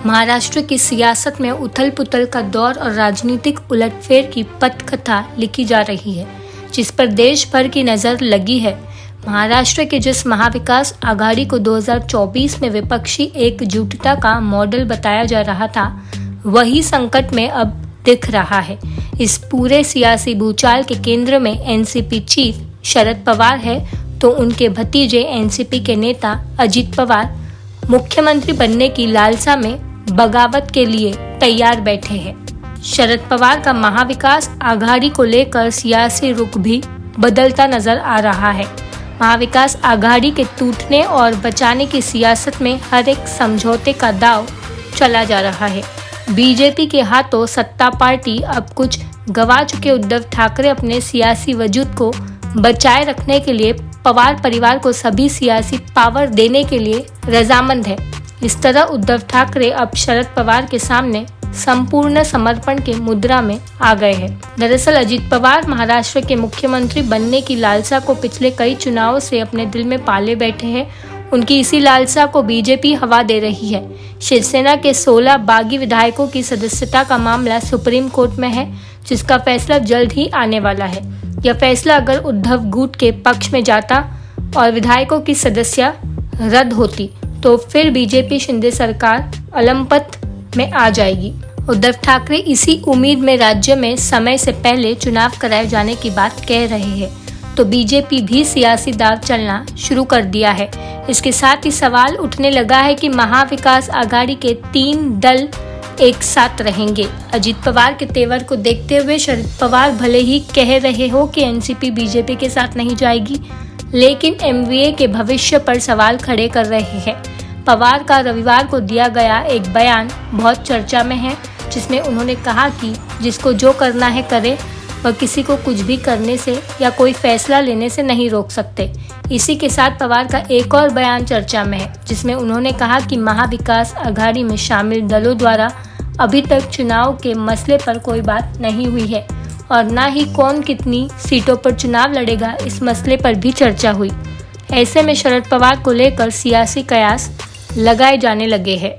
महाराष्ट्र की सियासत में उथल पुथल का दौर और राजनीतिक उलटफेर की पटकथा लिखी जा रही है, जिस पर देश भर की नज़र लगी है। महाराष्ट्र के जिस महाविकास आघाड़ी को 2024 में विपक्षी एकजुटता का मॉडल बताया जा रहा था, वही संकट में अब दिख रहा है। इस पूरे सियासी भूचाल के केंद्र में एनसीपी चीफ शरद पवार है, तो उनके भतीजे एनसीपी के नेता अजित पवार मुख्यमंत्री बनने की लालसा में बगावत के लिए तैयार बैठे हैं। शरद पवार का महाविकास आघाड़ी को लेकर सियासी रुख भी बदलता नजर आ रहा है। महाविकास आघाड़ी के टूटने और बचाने की सियासत में हर एक समझौते का दाव चला जा रहा है। बीजेपी के हाथों सत्ता पार्टी अब कुछ गवा चुके उद्धव ठाकरे अपने सियासी वजूद को बचाए रखने के लिए पवार परिवार को सभी सियासी पावर देने के लिए रजामंद है। इस तरह उद्धव ठाकरे अब शरद पवार के सामने संपूर्ण समर्पण के मुद्रा में आ गए हैं। दरअसल अजित पवार महाराष्ट्र के मुख्यमंत्री बनने की लालसा को पिछले कई चुनावों से अपने दिल में पाले बैठे हैं। उनकी इसी लालसा को बीजेपी हवा दे रही है। शिवसेना के 16 बागी विधायकों की सदस्यता का मामला सुप्रीम कोर्ट में है, जिसका फैसला जल्द ही आने वाला है। यह फैसला अगर उद्धव गुट के पक्ष में जाता और विधायकों की सदस्यता रद्द होती, तो फिर बीजेपी शिंदे सरकार अलंपत में आ जाएगी। उद्धव ठाकरे इसी उम्मीद में राज्य में समय से पहले चुनाव कराए जाने की बात कह रहे हैं, तो बीजेपी भी सियासी दाव चलना शुरू कर दिया है। इसके साथ ही सवाल उठने लगा है कि महाविकास आघाड़ी के 3 दल एक साथ रहेंगे। अजित पवार के तेवर को देखते हुए शरद पवार भले ही कह रहे हो कि एनसीपी बीजेपी के साथ नहीं जाएगी, लेकिन एमवीए के भविष्य पर सवाल खड़े कर रहे हैं। पवार का रविवार को दिया गया एक बयान बहुत चर्चा में है, जिसमें उन्होंने कहा कि जिसको जो करना है करे, वह किसी को कुछ भी करने से या कोई फैसला लेने से नहीं रोक सकते। इसी के साथ पवार का एक और बयान चर्चा में है, जिसमें उन्होंने कहा कि महाविकास आघाड़ी में शामिल दलों द्वारा अभी तक चुनाव के मसले पर कोई बात नहीं हुई है और न ही कौन कितनी सीटों पर चुनाव लड़ेगा, इस मसले पर भी चर्चा हुई। ऐसे में शरद पवार को लेकर सियासी कयास लगाए जाने लगे हैं।